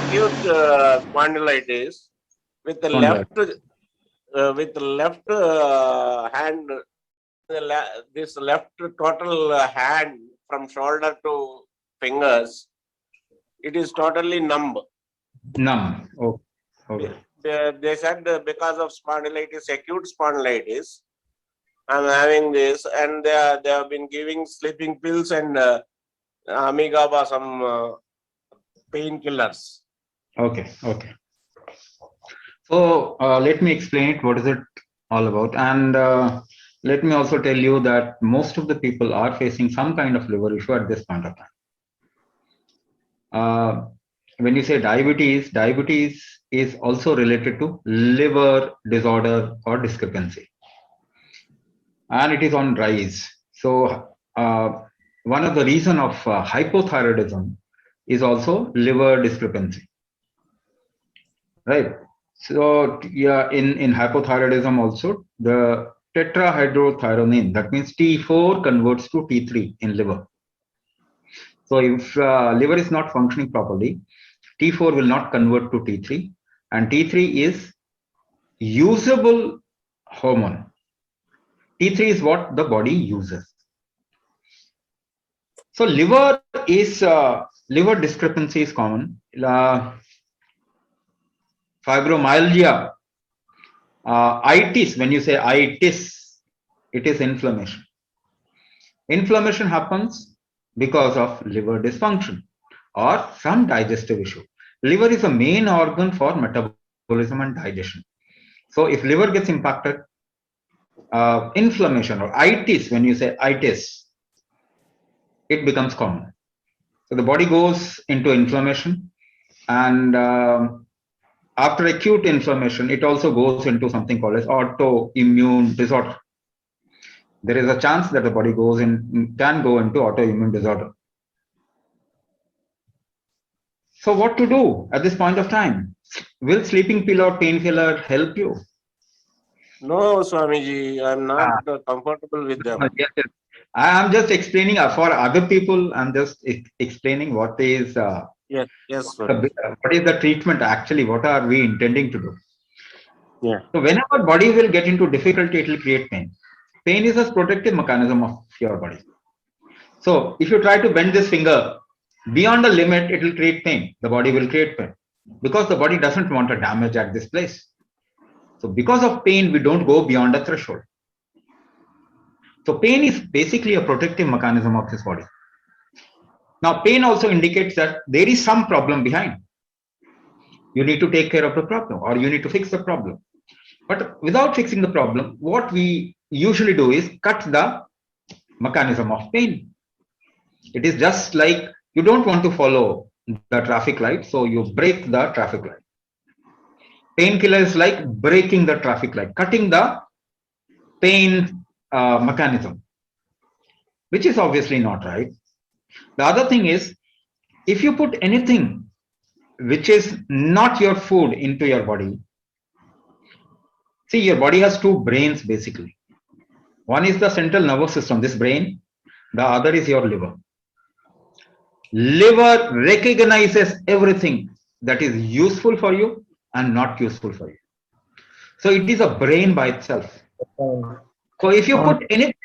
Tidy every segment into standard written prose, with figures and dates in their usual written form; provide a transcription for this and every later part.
acute spondylitis with the left Spondylitis. hand, this left total hand from shoulder to fingers, it is totally numb. Numb. Okay. Okay. They said because of spondylitis, acute spondylitis, I'm having this, and they have been giving sleeping pills and amigaba, some painkillers. Okay. Okay. So let me explain it. What is it all about? And let me also tell you that most of the people are facing some kind of liver issue at this point of time. When you say diabetes, diabetes is also related to liver disorder or discrepancy, and it is on rise. So one of the reason of hypothyroidism is also liver discrepancy, right? So yeah, in hypothyroidism also the tetrahydrothioronine, that means T4 converts to T3 in liver. So if liver is not functioning properly, T4 will not convert to T3, and T3 is usable hormone. T3 is what the body uses. So liver discrepancy is common. Fibromyalgia, itis. When you say itis, it is inflammation. Inflammation happens because of liver dysfunction or some digestive issue. Liver is a main organ for metabolism and digestion. So if liver gets impacted, inflammation or itis, when you say itis, it becomes common. So the body goes into inflammation, and after acute inflammation, it also goes into something called as autoimmune disorder. There is a chance that the body can go into autoimmune disorder. So what to do at this point of time? Will sleeping pill or painkiller help you? No, Swamiji, I'm not comfortable with them. Yes, yes. I'm just explaining for other people. I'm just explaining what is Yes, what is the treatment actually. What are we intending to do? yeah. So whenever body will get into difficulty, it will create pain. Pain is a protective mechanism of your body. So if you try to bend this finger beyond the limit, it will create pain. The body will create pain because the body doesn't want a damage at this place. So because of pain, we don't go beyond a threshold. So pain is basically a protective mechanism of this body. Now, pain also indicates that there is some problem behind. You need to take care of the problem, or you need to fix the problem. But without fixing the problem, what we usually do is cut the mechanism of pain. It is just like you don't want to follow the traffic light, so you break the traffic light. Painkiller is like breaking the traffic light, cutting the pain mechanism, which is obviously not right. The other thing is, if you put anything which is not your food into your body, see, your body has two brains basically. One is the central nervous system, this brain. The other is your liver. Liver recognizes everything that is useful for you and not useful for you. So it is a brain by itself. So if you put anything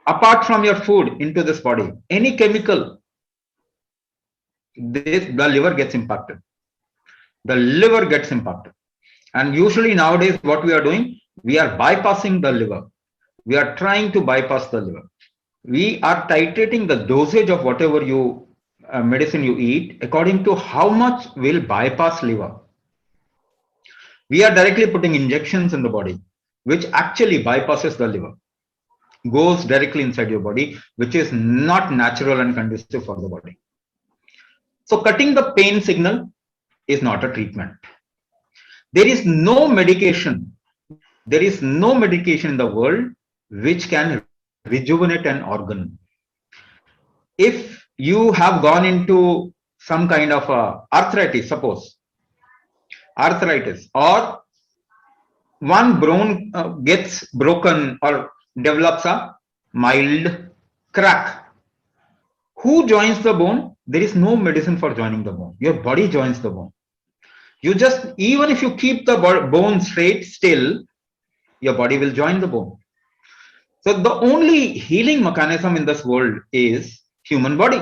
apart from your food into this body, any chemical, the liver gets impacted. The liver gets impacted. And usually nowadays what we are doing, we are bypassing the liver. We are trying to bypass the liver. We are titrating the dosage of whatever medicine you eat according to how much will bypass liver. We are directly putting injections in the body, which actually bypasses the liver, goes directly inside your body, which is not natural and conducive for the body. So cutting the pain signal is not a treatment. There is no medication. There is no medication in the world which can rejuvenate an organ. If you have gone into some kind of arthritis, suppose arthritis, or one bone gets broken or develops a mild crack, who joins the bone? There is no medicine for joining the bone. Your body joins the bone. You just, even if you keep the bone straight still, your body will join the bone. So the only healing mechanism in this world is human body.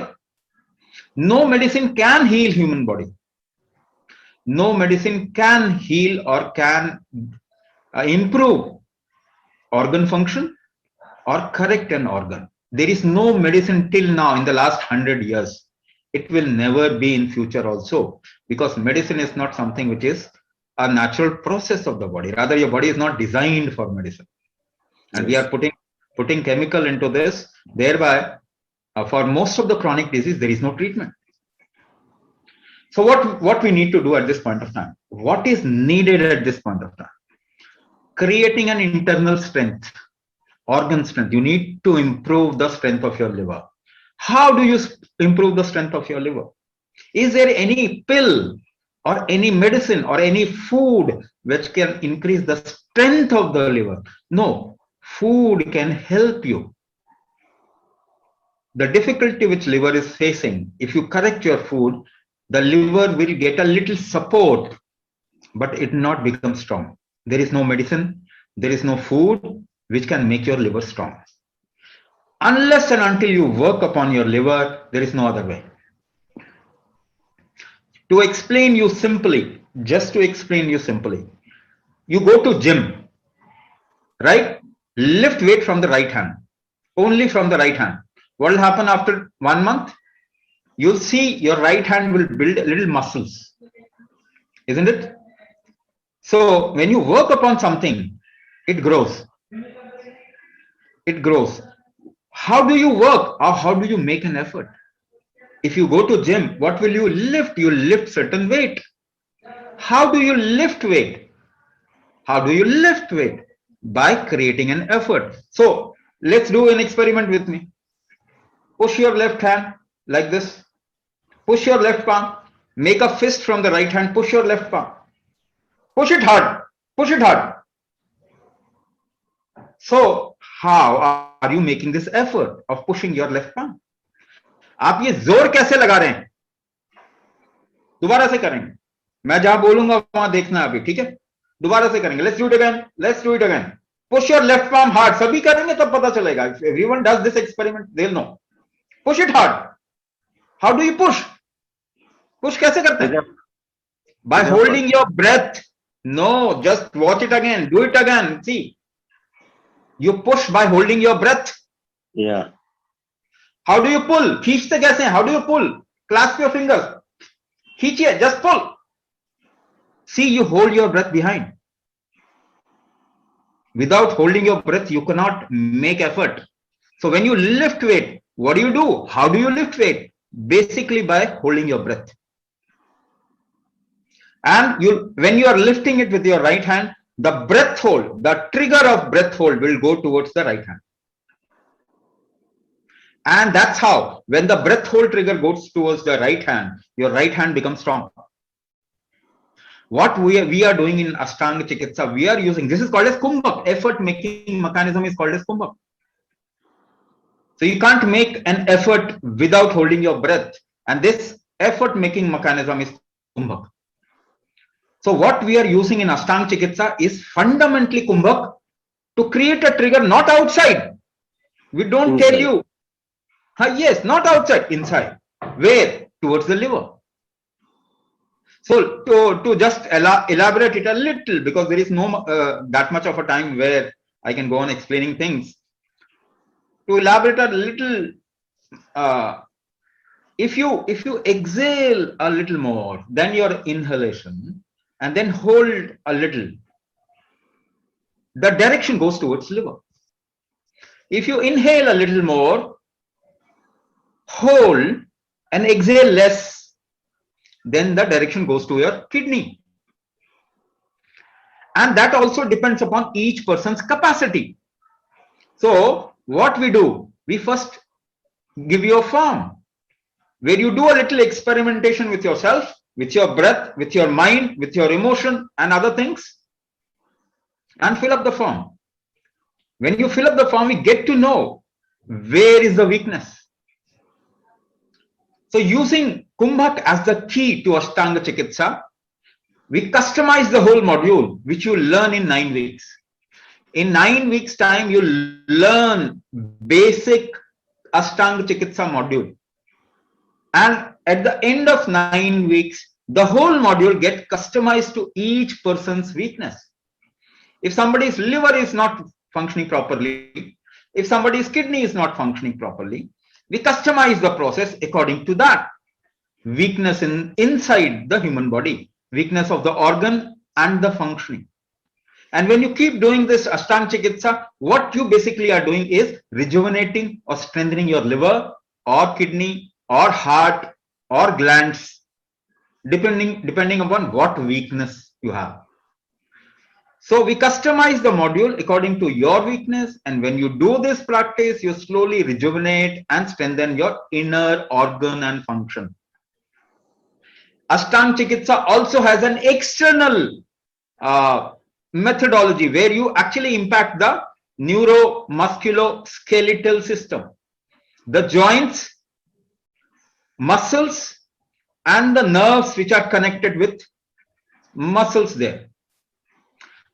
No medicine can heal human body. No medicine can heal or can improve organ function or correct an organ. There is no medicine till now in the last 100 years. It will never be in future also, because medicine is not something which is a natural process of the body. Rather, your body is not designed for medicine. And we are putting chemical into this, thereby for most of the chronic disease, there is no treatment. So what we need to do at this point of time? What is needed at this point of time? Creating an internal strength, organ strength. You need to improve the strength of your liver. How do you improve the strength of your liver? Is there any pill or any medicine or any food which can increase the strength of the liver? No, food can help you. The difficulty which liver is facing, if you correct your food, the liver will get a little support, but it not become strong. There is no medicine, there is no food which can make your liver strong. Unless and until you work upon your liver, there is no other way. To explain you simply, just to explain you simply, you go to gym, right? Lift weight from the right hand, only from the right hand. What will happen after 1 month? You'll see your right hand will build little muscles, isn't it? So when you work upon something, it grows. It grows. How do you work, or how do you make an effort? If you go to gym, what will you lift? You lift certain weight. How do you lift weight? How do you lift weight? By creating an effort. So let's do an experiment with me. Push your left hand like this. Push your left palm. Make a fist from the right hand. Push your left palm. Push it hard. Push it hard. So how are you making this effort of pushing your left palm? आप ये जोर कैसे लगा रहे हैं? दोबारा से करेंगे. मैं जहां बोलूंगा वहां देखना अभी, ठीक है? दोबारा से करेंगे. Let's do it again. Let's do it again. Push your left palm hard. सभी करेंगे तब पता चलेगा. If everyone does this experiment, they'll know. Push it hard. How do you push? Push कैसे करते हैं? By holding your breath. No, just watch it again. Do it again. See. You push by holding your breath. Yeah. How do you pull? खींचते कैसे हैं? How do you pull? Clasp your fingers. खींचिए, just pull. See, you hold your breath behind. Without holding your breath, you cannot make effort. So when you lift weight, what do? How do you lift weight? Basically by holding your breath. And when you are lifting it with your right hand, the breath hold, the trigger of breath hold will go towards the right hand. And that's how, when the breath hold trigger goes towards the right hand, your right hand becomes strong. What we are doing in Ashtanga Chikitsa, we are using, this is called as Kumbhak. Effort making mechanism is called as Kumbhak. So you can't make an effort without holding your breath. And this effort making mechanism is Kumbhak. So what we are using in Ashtanga Chikitsa is fundamentally Kumbhak to create a trigger, not outside. We don't tell you. Yes, not outside, inside. Where? Towards the liver. So to just elaborate it a little, because there is no that much of a time where I can go on explaining things. To elaborate a little, if you exhale a little more than your inhalation and then hold a little, the direction goes towards liver. If you inhale a little more, hold and exhale less, then the direction goes to your kidney. And that also depends upon each person's capacity. So what we do, we first give you a form where you do a little experimentation with yourself, with your breath, with your mind, with your emotion and other things, and fill up the form. When you fill up the form, we get to know where is the weakness. So using Kumbhak as the key to Ashtanga Chikitsa, We customize the whole module, which you learn in 9 weeks. In 9 weeks time, you learn basic Ashtanga Chikitsa module. And at the end of 9 weeks, the whole module gets customized to each person's weakness. If somebody's liver is not functioning properly, if somebody's kidney is not functioning properly, we customize the process according to that weakness inside the human body, weakness of the organ and the functioning. And when you keep doing this Ashtanga Chikitsa, what you basically are doing is rejuvenating or strengthening your liver or kidney or heart or glands, depending upon what weakness you have. So we customize the module according to your weakness, and when you do this practice, you slowly rejuvenate and strengthen your inner organ and function. Ashtanga Chikitsa also has an external methodology where you actually impact the neuromusculoskeletal system, the joints, muscles, and the nerves which are connected with muscles there.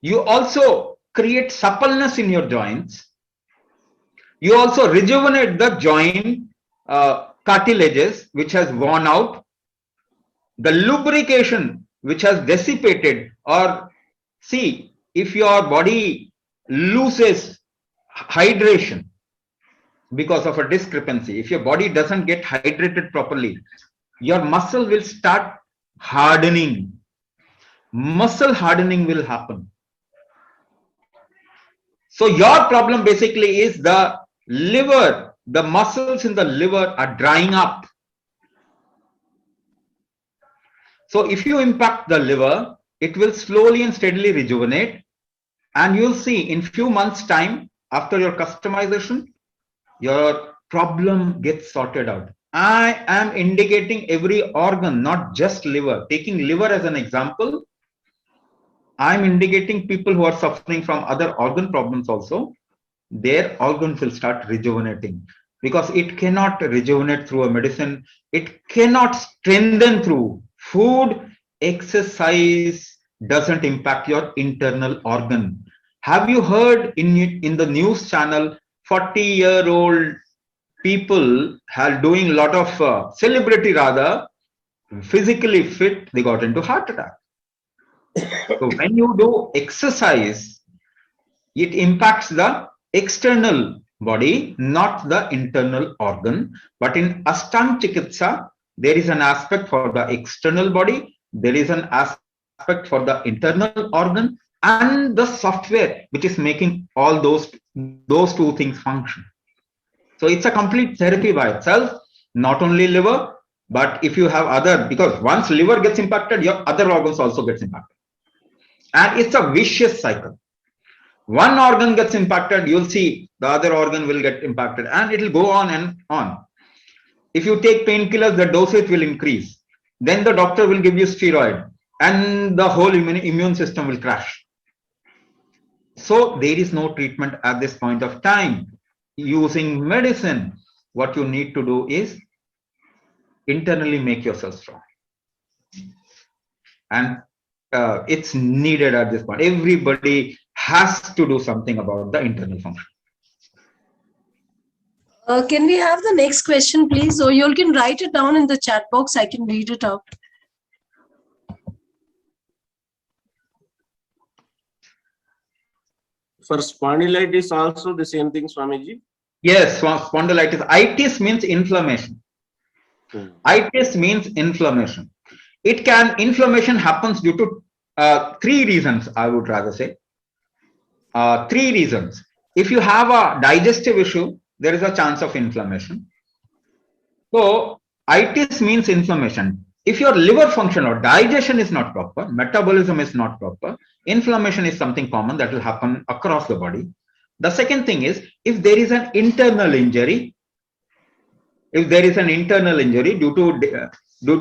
You also create suppleness in your joints. You also rejuvenate the joint cartilages which has worn out, the lubrication which has dissipated. Or see, if your body loses hydration because of a discrepancy, if your body doesn't get hydrated properly, your muscle will start hardening. Muscle hardening will happen. So your problem basically is the liver, the muscles in the liver are drying up. So if you impact the liver, it will slowly and steadily rejuvenate, and you'll see in few months time after your customization, your problem gets sorted out. I am indicating every organ, not just liver. Taking liver as an example, I'm indicating people who are suffering from other organ problems also. Their organs will start rejuvenating, because it cannot rejuvenate through a medicine. It cannot strengthen through food. Exercise doesn't impact your internal organ. Have you heard in the news channel 40-year-old people are doing a lot of celebrity rather physically fit, they got into heart attack. So when you do exercise, it impacts the external body, not the internal organ. But in Ashtanga Chikitsa, there is an aspect for the external body, there is an aspect for the internal organ, and the software which is making all those two things function. So it's a complete therapy by itself, not only liver, but if you have other, because once liver gets impacted, your other organs also gets impacted. And it's a vicious cycle. One organ gets impacted, you'll see the other organ will get impacted, and it will go on and on. If you take painkillers, the dosage will increase. Then the doctor will give you steroid, and the whole immune system will crash. So there is no treatment at this point of time. Using medicine, what you need to do is internally make yourself strong. And it's needed at this point. Everybody has to do something about the internal function. Can we have the next question, please? Or you can write it down in the chat box. I can read it out. For spondylitis also the same thing, Swamiji? Yes, spondylitis. Itis means inflammation. Itis means inflammation. Inflammation happens due to 3 reasons, I would rather say. 3 reasons. If you have a digestive issue, there is a chance of inflammation. So itis means inflammation. If your liver function or digestion is not proper, metabolism is not proper, inflammation is something common that will happen across the body. The second thing is, if there is an internal injury, due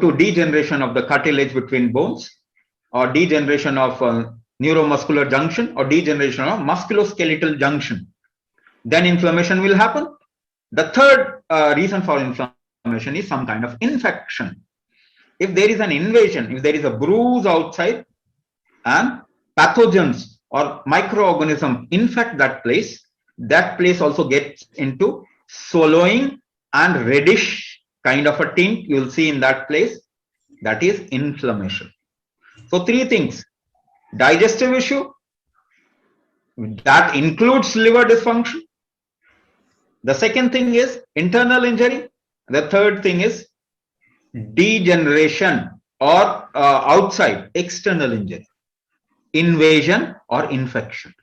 to degeneration of the cartilage between bones, or degeneration of neuromuscular junction, or degeneration of musculoskeletal junction, then inflammation will happen. The third reason for inflammation is some kind of infection. If there is an invasion, if there is a bruise outside, and pathogens or microorganisms infect that place also gets into swallowing and reddish kind of a tint you will see in that place. That is inflammation. So three things: digestive issue, that includes liver dysfunction. The second thing is internal injury. The third thing is degeneration or outside external injury, invasion or infection.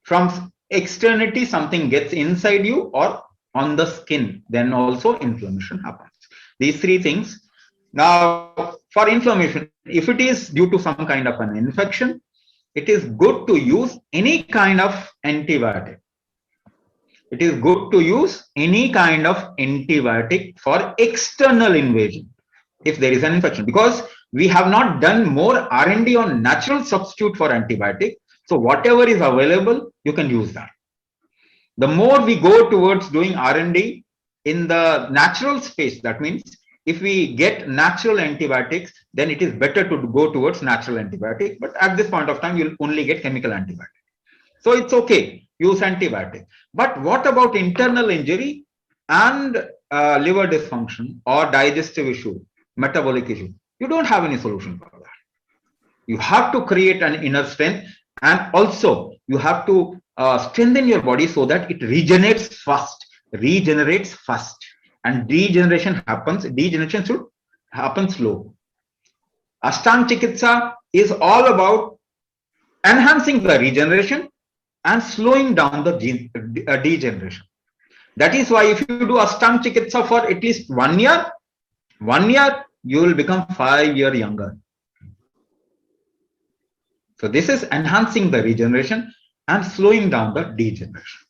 From externity, something gets inside you or on the skin, then also inflammation happens. These three things. Now, for inflammation, if it is due to some kind of an infection, it is good to use any kind of antibiotic. It is good to use any kind of antibiotic for external invasion if there is an infection, because we have not done more R&D on natural substitute for antibiotic. So whatever is available, you can use that. The more we go towards doing R&D in the natural space, that means if we get natural antibiotics, then it is better to go towards natural antibiotic. But at this point of time, you'll only get chemical antibiotic. So it's okay, use antibiotic. But what about internal injury and liver dysfunction or digestive issue, metabolic issue? You don't have any solution for that. You have to create an inner strength, and also you have to strengthen your body so that it regenerates fast. And degeneration should happen slow. Ashtanga Chikitsa is all about enhancing the regeneration and slowing down the degeneration. That is why if you do Ashtanga Chikitsa for at least 1 year, you will become 5 years younger. So this is enhancing the regeneration and slowing down the degeneration.